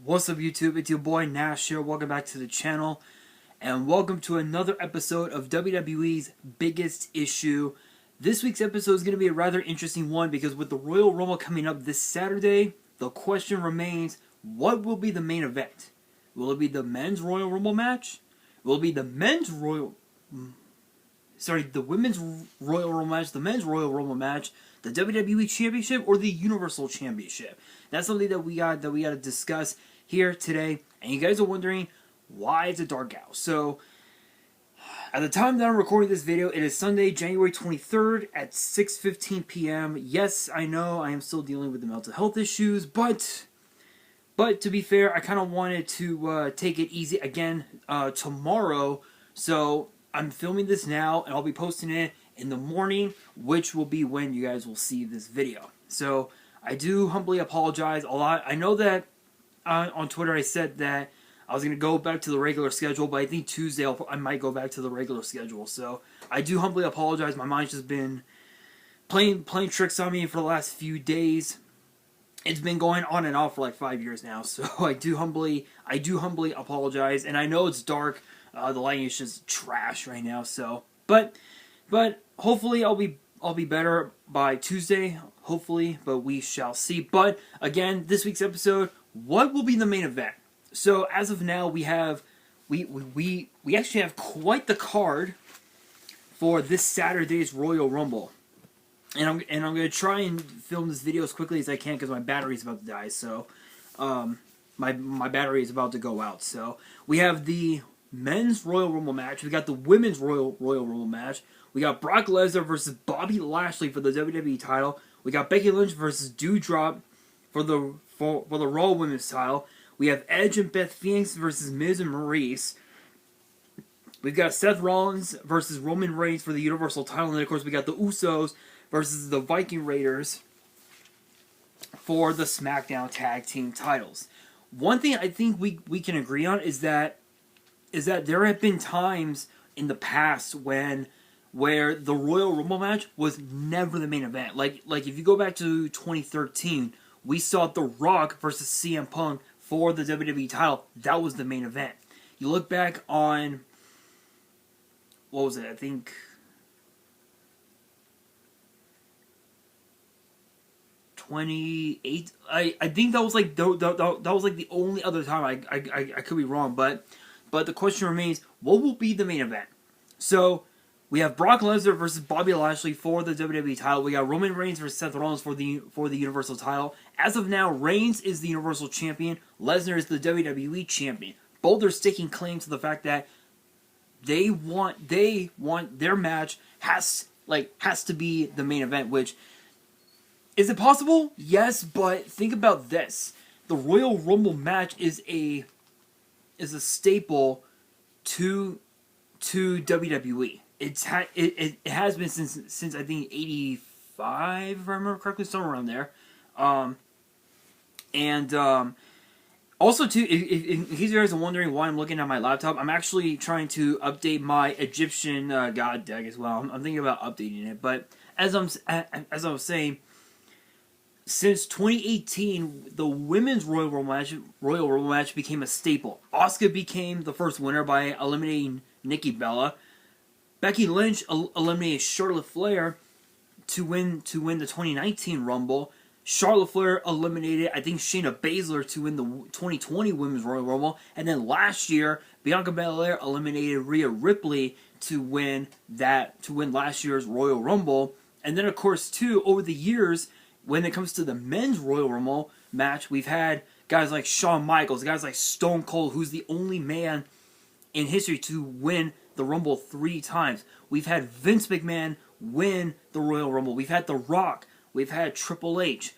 What's up, YouTube? It's your boy Nash here. Welcome back to the channel, and welcome to another episode of WWE's Biggest Issue. This week's episode is going to be a rather interesting one because with the Royal Rumble coming up this Saturday, the question remains, what will be the main event? Will it be the men's Royal Rumble match? Will it be the women's Royal Rumble match, the men's Royal Rumble match, the WWE Championship, or the Universal Championship? That's something that we got to discuss here today. And you guys are wondering why it's a dark out. So at the time that I'm recording this video, it is Sunday, January 23rd at 6:15 p.m. Yes, I know I am still dealing with the mental health issues, but to be fair, I kind of wanted to take it easy again tomorrow. So I'm filming this now, and I'll be posting it in the morning, which will be when you guys will see this video. So I do humbly apologize a lot. I know that on Twitter I said that I was going to go back to the regular schedule, but I think Tuesday I might go back to the regular schedule. So I do humbly apologize. My mind's just been playing tricks on me for the last few days. It's been going on and off for like 5 years now. So I do humbly apologize. And I know it's dark. The lighting is just trash right now. So, but hopefully I'll be better by Tuesday, hopefully, but we shall see. But again, this week's episode, what will be the main event? So as of now, we actually have quite the card for this Saturday's Royal Rumble, and I'm going to try and film this video as quickly as I can because my battery is about to die. So my battery is about to go out. So we have the men's Royal Rumble match. We got the women's Royal Rumble match. We got Brock Lesnar versus Bobby Lashley for the WWE title. We got Becky Lynch versus Doudrop for the Raw Women's title. We have Edge and Beth Phoenix versus Miz and Maurice. We've got Seth Rollins versus Roman Reigns for the Universal title. And then, of course, we got the Usos versus the Viking Raiders for the SmackDown Tag Team titles. One thing I think we can agree on is that there have been times in the past where the Royal Rumble match was never the main event. Like if you go back to 2013, we saw The Rock versus CM Punk for the WWE title. That was the main event. You look back on, what was it? I think 28. I think that was like that was like the only other time. I could be wrong, but the question remains: what will be the main event? So we have Brock Lesnar versus Bobby Lashley for the WWE title. We got Roman Reigns versus Seth Rollins for the Universal title. As of now, Reigns is the Universal Champion. Lesnar is the WWE Champion. Both are sticking claim to the fact that they want their match has to be the main event. Which, is it possible? Yes, but think about this: the Royal Rumble match is a staple to WWE. It has been since I think 85, if I remember correctly, somewhere around there. Also too, in case you guys are wondering why I'm looking at my laptop, I'm actually trying to update my Egyptian god deck as well. I'm thinking about updating it, but as I was saying, since 2018, the women's Royal Rumble match became a staple. Asuka became the first winner by eliminating Nikki Bella. Becky Lynch eliminated Charlotte Flair to win the 2019 Rumble. Charlotte Flair eliminated, I think, Shayna Baszler to win the 2020 Women's Royal Rumble. And then last year, Bianca Belair eliminated Rhea Ripley to win last year's Royal Rumble. And then, of course, too, over the years, when it comes to the men's Royal Rumble match, we've had guys like Shawn Michaels, guys like Stone Cold, who's the only man in history to win the Rumble 3 times. We've had Vince McMahon win the Royal Rumble. We've had The Rock. We've had Triple H.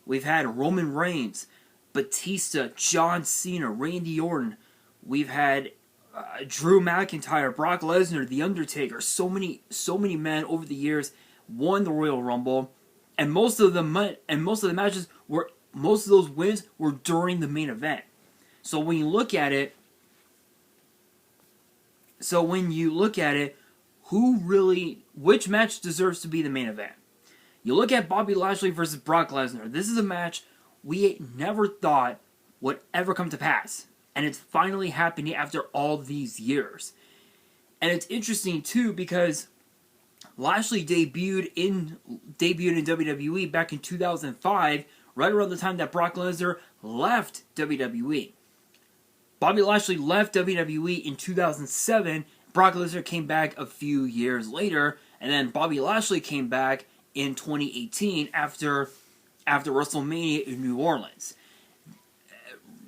We've had Roman Reigns, Batista, John Cena, Randy Orton. We've had Drew McIntyre, Brock Lesnar, The Undertaker. So many men over the years won the Royal Rumble, and most of the matches were, most of those wins were during the main event. So when you look at it, which match deserves to be the main event? You look at Bobby Lashley versus Brock Lesnar. This is a match we never thought would ever come to pass. And it's finally happening after all these years. And it's interesting too because Lashley debuted in WWE back in 2005, right around the time that Brock Lesnar left WWE. Bobby Lashley left WWE in 2007. Brock Lesnar came back a few years later, and then Bobby Lashley came back in 2018 after WrestleMania in New Orleans.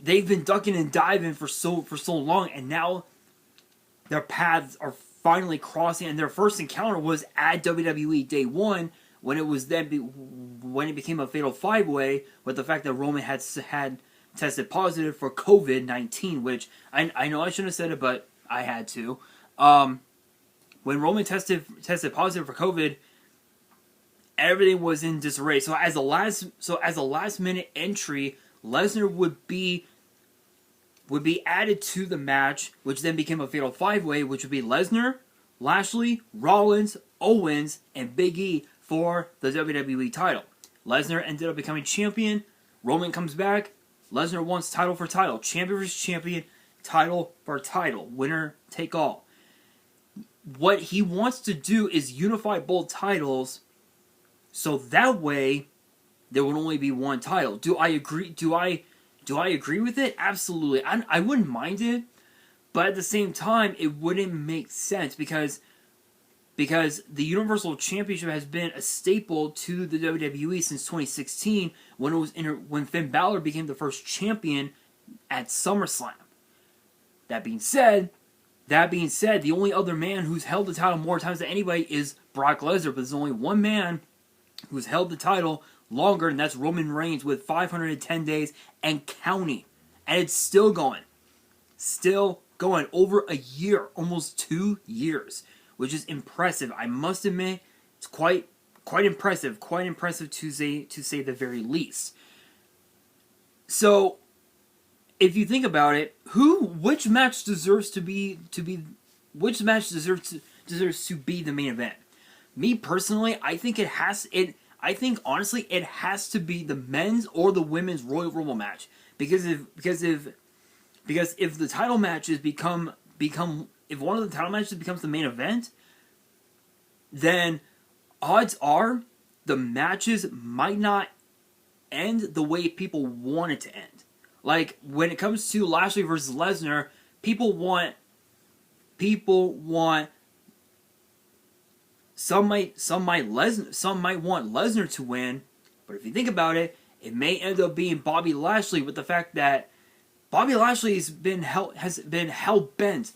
They've been ducking and diving for so long, and now their paths are finally crossing. And their first encounter was at WWE Day One, when it became a fatal 5-way with the fact that Roman had tested positive for COVID-19, which I know I shouldn't have said it, but I had to. When Roman tested positive for COVID, everything was in disarray. So as a last minute entry, Lesnar would be added to the match, which then became a fatal 5-way, which would be Lesnar, Lashley, Rollins, Owens, and Big E for the WWE title. Lesnar ended up becoming champion. Roman comes back. Lesnar wants title for title. Champion versus champion. Title for title. Winner take all. What he wants to do is unify both titles, so that way there would only be one title. Do I agree? Do I agree with it? Absolutely. I wouldn't mind it, but at the same time, it wouldn't make sense because the Universal Championship has been a staple to the WWE since 2016 when Finn Balor became the first champion at SummerSlam. That being said, the only other man who's held the title more times than anybody is Brock Lesnar, but there's only one man who's held the title longer, and that's Roman Reigns with 510 days and counting. And it's still going. Still going. Over a year. Almost 2 years. Which is impressive. I must admit, it's quite impressive. Quite impressive to say the very least. So, if you think about it, which match deserves to be the main event? Me personally, I think honestly it has to be the men's or the women's Royal Rumble match, because if the title matches become if one of the title matches becomes the main event, then odds are the matches might not end the way people want it to end. Like when it comes to Lashley versus Lesnar, people want some might want Lesnar to win, but if you think about it, it may end up being Bobby Lashley, with the fact that Bobby Lashley has been hell bent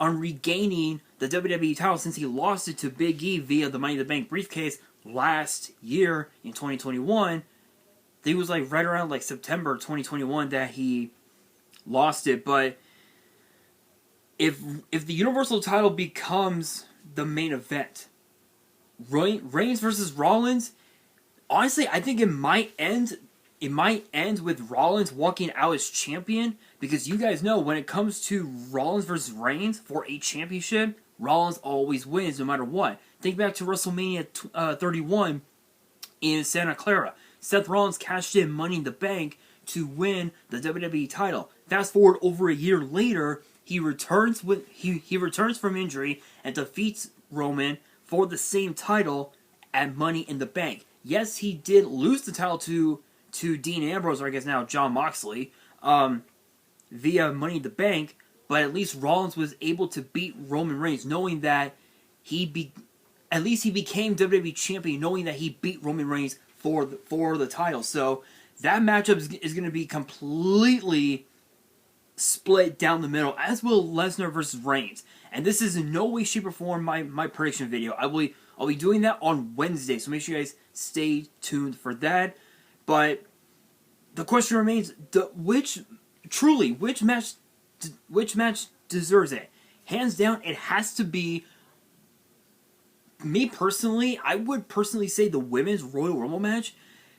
on regaining the WWE title since he lost it to Big E via the Money in the Bank briefcase last year in 2021. I think it was like right around like September 2021 that he lost it. But if the Universal title becomes the main event, Reigns versus Rollins, honestly, I think it might end with Rollins walking out as champion, because you guys know when it comes to Rollins versus Reigns for a championship, Rollins always wins no matter what. Think back to WrestleMania 31 in Santa Clara. Seth Rollins cashed in Money in the Bank to win the WWE title. Fast forward over a year later, he returns from injury and defeats Roman for the same title at Money in the Bank. Yes, he did lose the title to Dean Ambrose, or I guess now Jon Moxley, via Money in the Bank, but at least Rollins was able to beat Roman Reigns, knowing that he became WWE Champion, knowing that he beat Roman Reigns for the title. So that matchup is going to be completely split down the middle, as will Lesnar versus Reigns. And this is in no way, shape, or form my prediction video. I'll be doing that on Wednesday, so make sure you guys stay tuned for that. But the question remains: which match deserves it? Hands down, it has to be. Me personally, I would personally say the women's Royal Rumble match,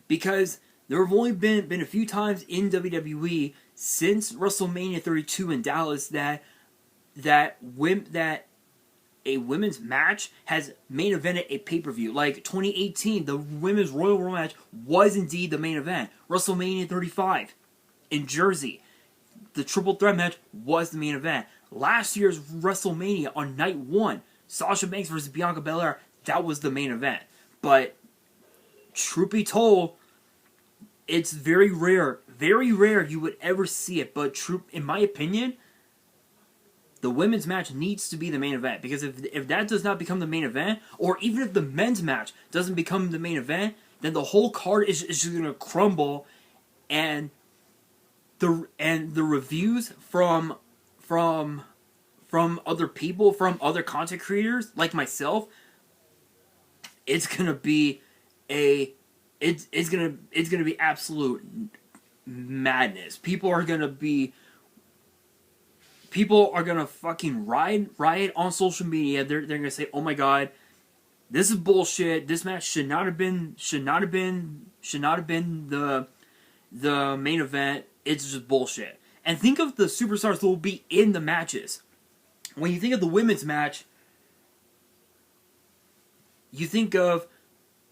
because there have only been a few times in WWE since WrestleMania 32 in Dallas that a women's match has main evented a pay-per-view. Like 2018, the women's Royal Rumble match was indeed the main event. WrestleMania 35, in Jersey. The triple threat match was the main event. Last year's WrestleMania on night 1, Sasha Banks versus Bianca Belair, that was the main event. But truth be told, it's very rare you would ever see it. But in my opinion, the women's match needs to be the main event. Because if that does not become the main event, or even if the men's match doesn't become the main event, then the whole card is just going to crumble. And the reviews from other people, from other content creators like myself, it's gonna be it's gonna be absolute madness. People are gonna fucking riot on social media. They're gonna say, "Oh my god, this is bullshit. This match should not have been the main event. It's just bullshit." And think of the superstars that will be in the matches. When you think of the women's match, you think of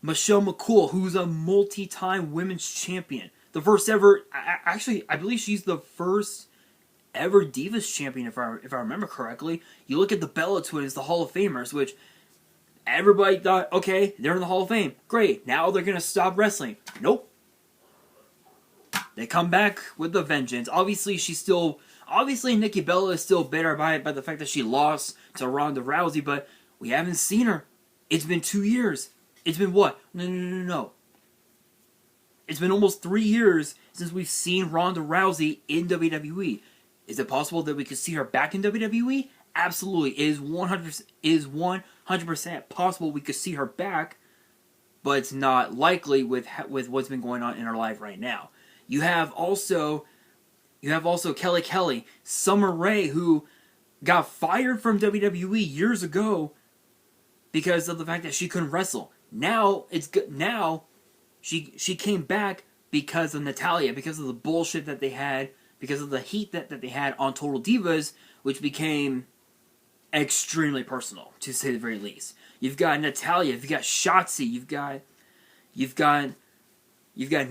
Michelle McCool, who's a multi-time women's champion. The first ever, actually, I believe she's the first ever Divas champion, if I remember correctly. You look at the Bella Twins, the Hall of Famers, which everybody thought, okay, they're in the Hall of Fame. Great, now they're going to stop wrestling. Nope. They come back with a vengeance. Obviously, Nikki Bella is still bitter by the fact that she lost to Ronda Rousey, but we haven't seen her. It's been 2 years. It's been what? No. It's been almost 3 years since we've seen Ronda Rousey in WWE. Is it possible that we could see her back in WWE? Absolutely. It is 100% possible we could see her back, but it's not likely with what's been going on in her life right now. You have also Kelly, Summer Rae, who got fired from WWE years ago because of the fact that she couldn't wrestle. Now it's good. Now she came back because of Natalya, because of the bullshit that they had, because of the heat that they had on Total Divas, which became extremely personal, to say the very least. You've got Natalya, you've got Shotzi, you've got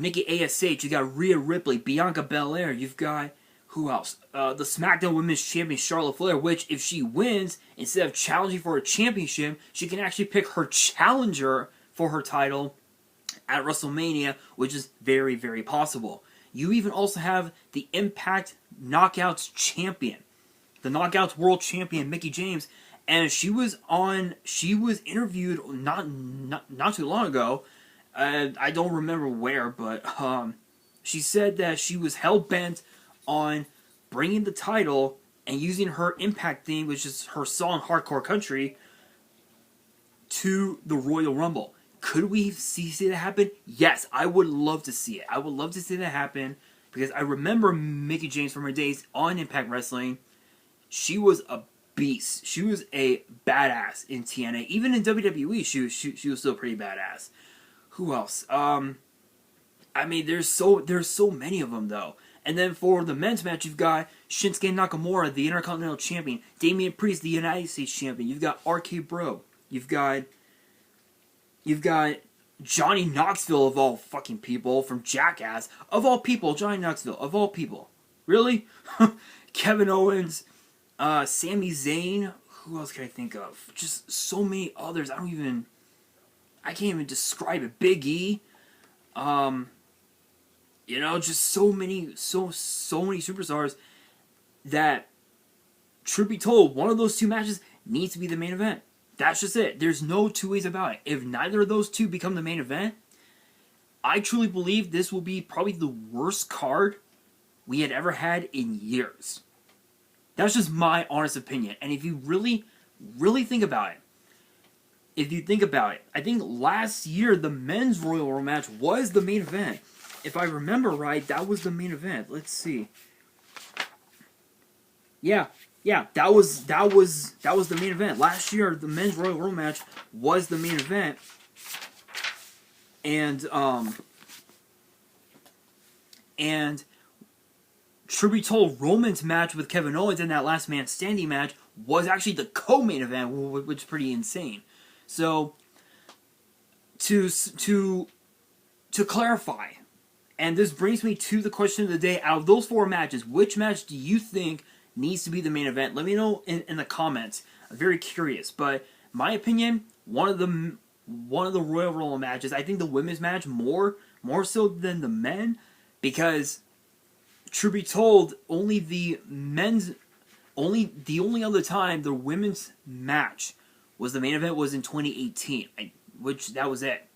Nikki ASH, you've got Rhea Ripley, Bianca Belair, you've got, who else? The SmackDown Women's Champion Charlotte Flair, which if she wins, instead of challenging for a championship, she can actually pick her challenger for her title at WrestleMania, which is very, very possible. You even also have the Impact Knockouts champion, the Knockouts World Champion, Mickie James, and she was interviewed not too long ago. I don't remember where, but she said that she was hell-bent on bringing the title and using her Impact theme, which is her song Hardcore Country, to the Royal Rumble. Could we see that happen? Yes, I would love to see it. I would love to see that happen because I remember Mickie James from her days on Impact Wrestling. She was a beast. She was a badass in TNA. Even in WWE, she was still pretty badass. Who else? I mean, there's so many of them though. And then for the men's match, you've got Shinsuke Nakamura, the Intercontinental Champion, Damian Priest, the United States Champion. You've got RK Bro. You've got Johnny Knoxville, of all fucking people, from Jackass. Of all people, Johnny Knoxville, of all people. Really? Kevin Owens, Sami Zayn. Who else can I think of? Just so many others. I can't even describe it. Big E. Just so many superstars that, truth be told, one of those two matches needs to be the main event. That's just it. There's no two ways about it. If neither of those two become the main event, I truly believe this will be probably the worst card we had ever had in years. That's just my honest opinion. And if you really, really think about it, I think last year the men's Royal Rumble match was the main event. If I remember right, that was the main event. Let's see. Yeah, that was the main event. Last year, the men's Royal Rumble match was the main event. And truth be told, Roman's match with Kevin Owens in that last man standing match was actually the co-main event, which is pretty insane. So, to clarify, And this brings me to the question of the day. Out of those 4 matches, which match do you think needs to be the main event? Let me know in the comments. I'm very curious. But my opinion, one of the Royal Rumble matches, I think the women's match more so than the men, because truth be told, the only other time the women's match was the main event was in 2018, which that was it.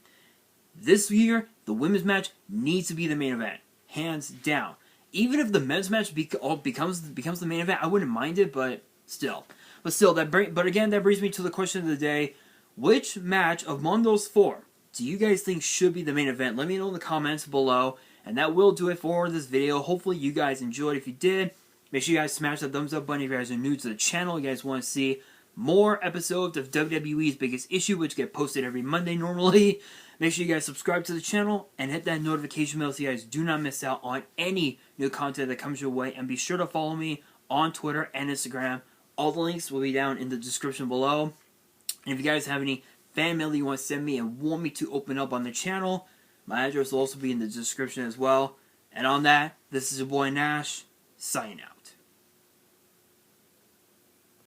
This year, the women's match needs to be the main event, hands down. Even if the men's match becomes the main event, I wouldn't mind it, but still, that brings me to the question of the day: which match among those 4 do you guys think should be the main event? Let me know in the comments below, and that will do it for this video. Hopefully, you guys enjoyed. If you did, make sure you guys smash that thumbs up button if you guys are new to the channel. You guys want to see more episodes of WWE's Biggest Issue, which get posted every Monday normally. Make sure you guys subscribe to the channel and hit that notification bell so you guys do not miss out on any new content that comes your way. And be sure to follow me on Twitter and Instagram. All the links will be down in the description below. And if you guys have any fan mail that you want to send me and want me to open up on the channel, my address will also be in the description as well. And on that, this is your boy Nash, signing out.